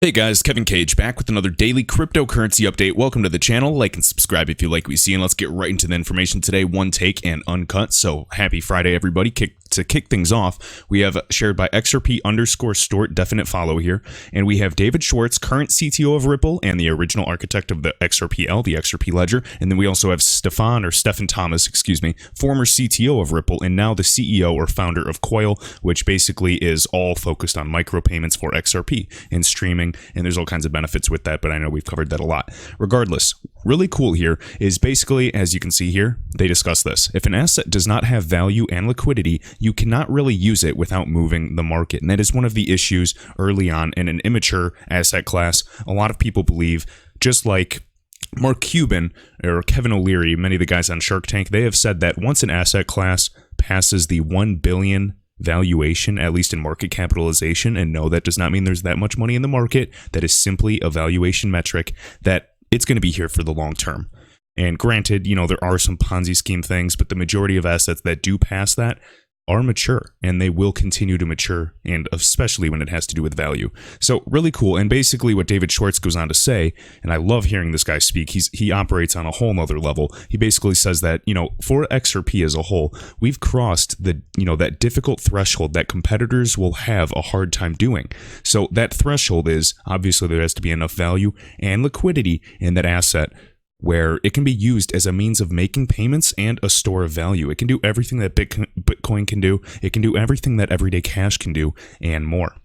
Hey guys, Kevin Cage back with another daily cryptocurrency update. Welcome to the channel. Like and subscribe if you like what you see, and let's get right into the information today. One take and uncut. So happy Friday, everybody. To kick things off, we have shared by XRP_Stort, definite follow here, and we have David Schwartz, current CTO of Ripple and the original architect of the XRPL, the XRP ledger, and then we also have Stefan Thomas, former CTO of Ripple and now the CEO or founder of Coil, which basically is all focused on micropayments for XRP and streaming. And there's all kinds of benefits with that, but I know we've covered that a lot. Regardless, really cool here is basically, as you can see here, they discuss this. If an asset does not have value and liquidity, you cannot really use it without moving the market. And that is one of the issues early on in an immature asset class. A lot of people believe, just like Mark Cuban or Kevin O'Leary, many of the guys on Shark Tank, they have said that once an asset class passes the 1 billion valuation, at least in market capitalization, and no, that does not mean there's that much money in the market. That is simply a valuation metric that it's going to be here for the long term. And granted, there are some Ponzi scheme things, but the majority of assets that do pass that are mature, and they will continue to mature, and especially when it has to do with value. So really cool. And basically what David Schwartz goes on to say, and I love hearing this guy speak, he operates on a whole nother level. He basically says that, for XRP as a whole, we've crossed the, that difficult threshold that competitors will have a hard time doing. So that threshold is, obviously there has to be enough value and liquidity in that asset where it can be used as a means of making payments and a store of value. It can do everything that Bitcoin can do. It can do everything that everyday cash can do and more.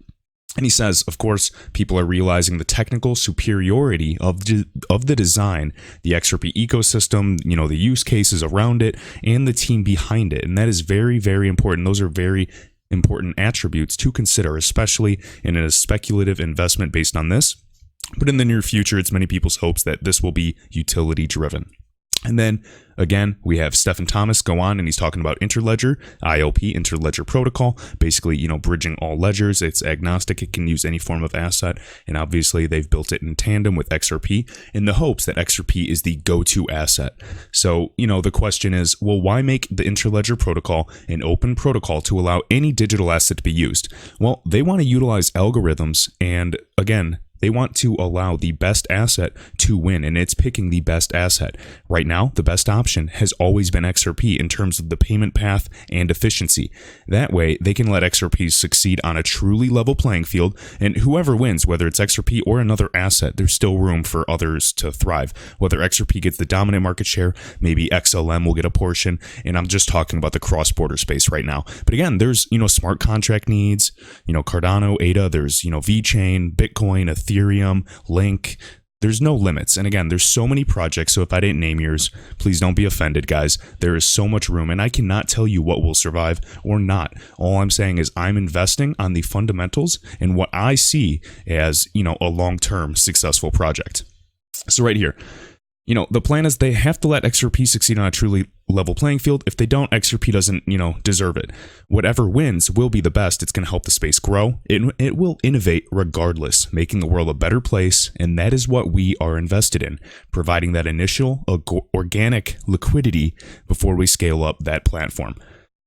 And he says, of course, people are realizing the technical superiority of the design, the XRP ecosystem, the use cases around it, and the team behind it. And that is very, very important. Those are very important attributes to consider, especially in a speculative investment based on this. But in the near future, it's many people's hopes that this will be utility driven. And then again, we have Stefan Thomas go on and he's talking about Interledger, ILP, Interledger Protocol, basically, bridging all ledgers. It's agnostic. It can use any form of asset. And obviously they've built it in tandem with XRP in the hopes that XRP is the go-to asset. So, the question is, well, why make the Interledger Protocol an open protocol to allow any digital asset to be used? Well, they want to utilize algorithms, and again, they want to allow the best asset to win, and it's picking the best asset. Right now, the best option has always been XRP in terms of the payment path and efficiency. That way, they can let XRP succeed on a truly level playing field, and whoever wins, whether it's XRP or another asset, there's still room for others to thrive. Whether XRP gets the dominant market share, maybe XLM will get a portion, and I'm just talking about the cross-border space right now. But again, there's, smart contract needs, Cardano, ADA, there's, VeChain, Bitcoin, Ethereum, Link. There's no limits. And again, there's so many projects. So if I didn't name yours, please don't be offended, guys. There is so much room, and I cannot tell you what will survive or not. All I'm saying is I'm investing on the fundamentals and what I see as, a long-term successful project. So right here, the plan is they have to let XRP succeed on a truly level playing field. If they don't, XRP doesn't, deserve it. Whatever wins will be the best. It's going to help the space grow. It will innovate regardless, making the world a better place. And that is what we are invested in, providing that initial organic liquidity before we scale up that platform.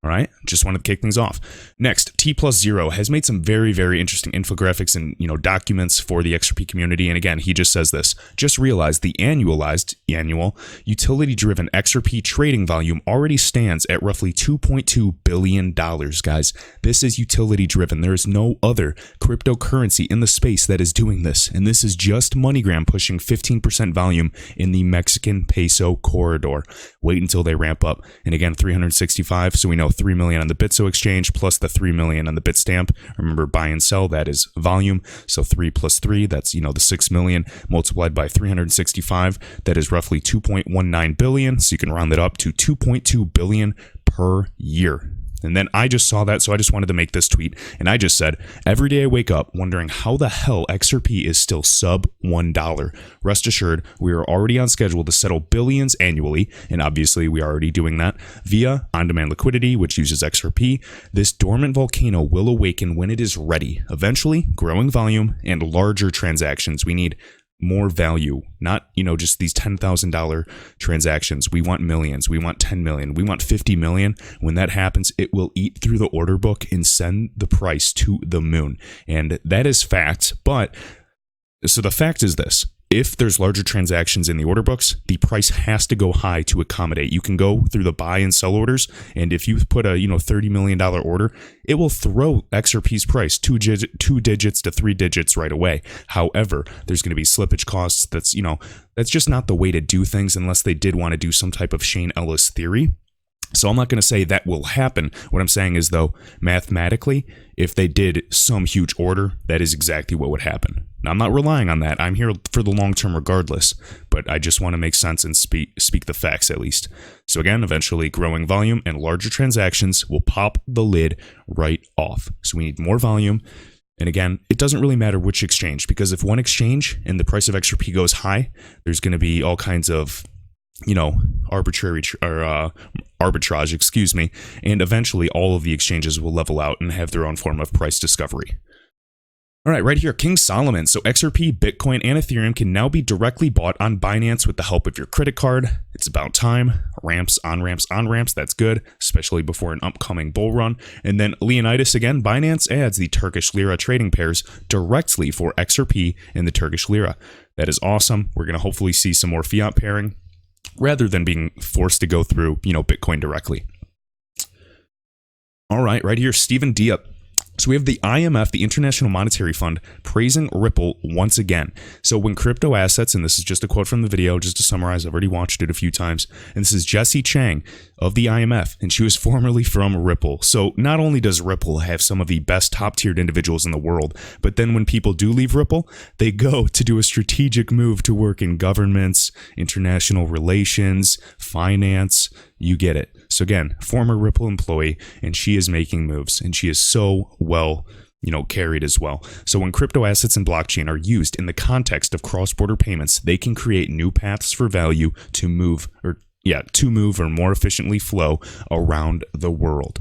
All right, just wanted to kick things off. Next, T+0 has made some very, very interesting infographics and documents for the XRP community. And again, he just says this: just realize the annual utility-driven XRP trading volume already stands at roughly $2.2 billion, guys. This is utility-driven. There is no other cryptocurrency in the space that is doing this, and this is just MoneyGram pushing 15% volume in the Mexican peso corridor. Wait until they ramp up. And again, 365. So we know 3 million on the Bitso exchange plus the 3 million on the Bitstamp. Remember, buy and sell, that is volume. So 3 plus 3, that's, the 6 million multiplied by 365. That is roughly 2.19 billion. So you can round that up to 2.2 billion per year. And then I just saw that, so I just wanted to make this tweet. And I just said, every day I wake up wondering how the hell XRP is still sub $1. Rest assured, we are already on schedule to settle billions annually. And obviously, we are already doing that via on-demand liquidity, which uses XRP. This dormant volcano will awaken when it is ready. Eventually, growing volume and larger transactions. We need more value, not, just these $10,000 transactions. We want millions. We want 10 million. We want 50 million. When that happens, it will eat through the order book and send the price to the moon. And that is fact. But So the fact is this. If there's larger transactions in the order books, the price has to go high to accommodate. You can go through the buy and sell orders, and if you put a $30 million order, it will throw XRP's price two digits to 3 digits right away. However, there's going to be slippage costs. That's just not the way to do things unless they did want to do some type of Shane Ellis theory. So I'm not going to say that will happen. What I'm saying is, though, mathematically, if they did some huge order, that is exactly what would happen. Now, I'm not relying on that. I'm here for the long term regardless, but I just want to make sense and speak the facts at least. So again, eventually growing volume and larger transactions will pop the lid right off. So we need more volume. And again, it doesn't really matter which exchange, because if one exchange and the price of XRP goes high, there's going to be all kinds of arbitrage, and eventually all of the exchanges will level out and have their own form of price discovery. All right, right here, King Solomon. So XRP, Bitcoin, and Ethereum can now be directly bought on Binance with the help of your credit card. It's about time. Ramps, on ramps, on ramps. That's good, especially before an upcoming bull run. And then Leonidas again, Binance adds the Turkish lira trading pairs directly for XRP and the Turkish lira. That is awesome. We're going to hopefully see some more fiat pairing rather than being forced to go through, Bitcoin directly. All right, right here, Stephen Diep. So we have the IMF, the International Monetary Fund, praising Ripple once again. So when crypto assets, and this is just a quote from the video, just to summarize, I've already watched it a few times, and this is Jessie Chang of the IMF, and she was formerly from Ripple. So not only does Ripple have some of the best top-tiered individuals in the world, but then when people do leave Ripple, they go to do a strategic move to work in governments, international relations, finance, you get it. So again, former Ripple employee, and she is making moves, and she is so well, carried as well. So when crypto assets and blockchain are used in the context of cross-border payments, they can create new paths for value to move or more efficiently flow around the world.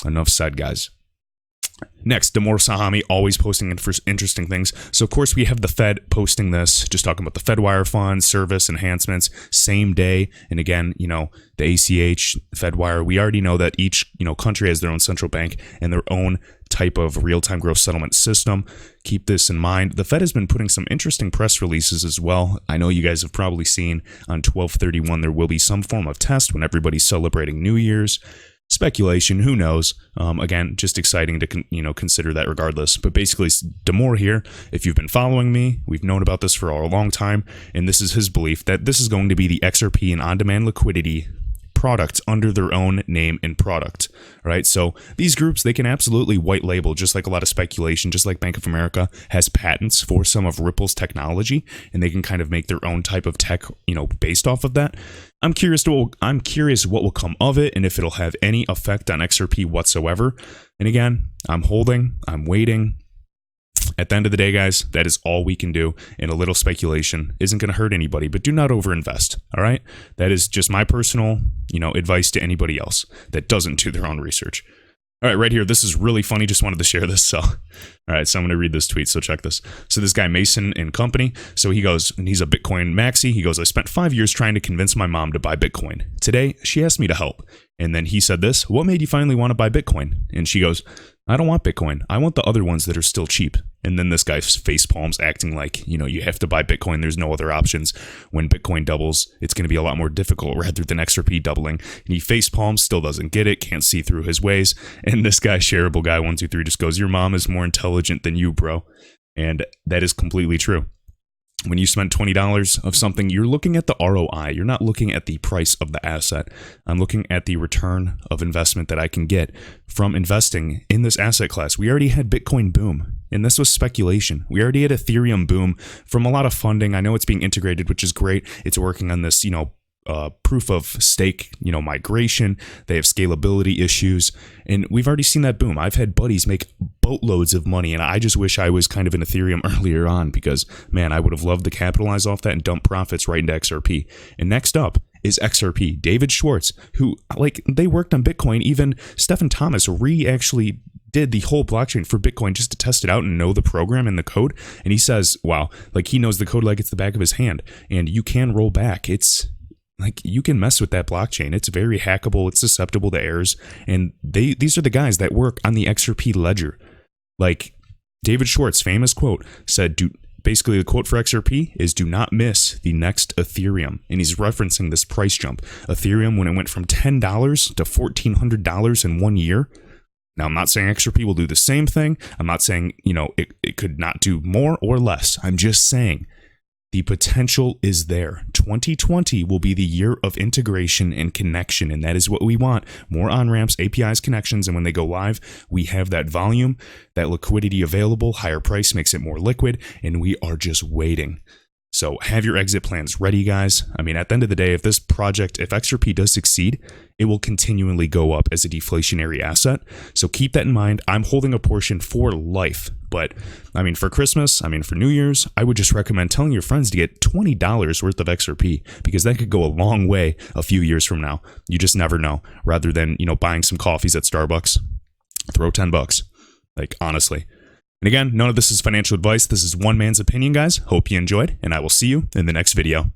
Enough said, guys. Next, Damor Sahami, always posting interesting things. So, of course, we have the Fed posting this, just talking about the FedWire Fund, service enhancements, same day. And again, the ACH, FedWire, we already know that each, country has their own central bank and their own type of real-time gross settlement system. Keep this in mind. The Fed has been putting some interesting press releases as well. I know you guys have probably seen on 12/31 there will be some form of test when everybody's celebrating New Year's. Speculation, who knows? Again, just exciting to consider that regardless. But basically, Damor here, if you've been following me, we've known about this for a long time, and this is his belief that this is going to be the XRP and on-demand liquidity products under their own name and product, right? So these groups, they can absolutely white label, just like a lot of speculation, just like Bank of America has patents for some of Ripple's technology, and they can kind of make their own type of tech, based off of that. I'm curious what will come of it and if it'll have any effect on XRP whatsoever. And again, I'm holding, I'm waiting. At the end of the day, guys, that is all we can do, and a little speculation isn't going to hurt anybody, but do not overinvest, all right? That is just my personal, advice to anybody else that doesn't do their own research. All right, right here, this is really funny. Just wanted to share this. So, all right, so I'm going to read this tweet. So check this. So this guy, Mason and Company, so he goes, and he's a Bitcoin maxi. He goes, I spent 5 years trying to convince my mom to buy Bitcoin. Today, she asked me to help. And then he said this, what made you finally want to buy Bitcoin? And she goes, I don't want Bitcoin. I want the other ones that are still cheap. And then this guy face palms acting like, you have to buy Bitcoin. There's no other options. When Bitcoin doubles, it's going to be a lot more difficult rather than XRP doubling. And he face palms, still doesn't get it, can't see through his ways. And this guy, Shareable Guy 123, just goes, your mom is more intelligent than you, bro. And that is completely true. When you spend $20 of something, you're looking at the ROI. You're not looking at the price of the asset. I'm looking at the return of investment that I can get from investing in this asset class. We already had Bitcoin boom, and this was speculation. We already had Ethereum boom from a lot of funding. I know it's being integrated, which is great. It's working on this, proof of stake, migration. They have scalability issues, and we've already seen that boom. I've had buddies make boatloads of money, and I just wish I was kind of in Ethereum earlier on because, man, I would have loved to capitalize off that and dump profits right into XRP. And next up is XRP. David Schwartz, who, they worked on Bitcoin. Even Stephen Thomas actually did the whole blockchain for Bitcoin just to test it out and know the program and the code. And he says, wow, he knows the code like it's the back of his hand, and you can roll back. You can mess with that blockchain. It's very hackable. It's susceptible to errors. And these are the guys that work on the XRP ledger. David Schwartz, famous quote, said, basically the quote for XRP is do not miss the next Ethereum. And he's referencing this price jump. Ethereum, when it went from $10 to $1,400 in 1 year. Now, I'm not saying XRP will do the same thing. I'm not saying, it could not do more or less. I'm just saying the potential is there. 2020 will be the year of integration and connection, and that is what we want. More on-ramps, APIs, connections, and when they go live, we have that volume, that liquidity available. Higher price makes it more liquid, and we are just waiting. So have your exit plans ready, guys. I mean, at the end of the day, if XRP does succeed, it will continually go up as a deflationary asset. So keep that in mind. I'm holding a portion for life. But I mean, for Christmas, for New Year's, I would just recommend telling your friends to get $20 worth of XRP, because that could go a long way a few years from now. You just never know. Rather than, buying some coffees at Starbucks, throw $10. Like, honestly. And again, none of this is financial advice. This is one man's opinion, guys. Hope you enjoyed, and I will see you in the next video.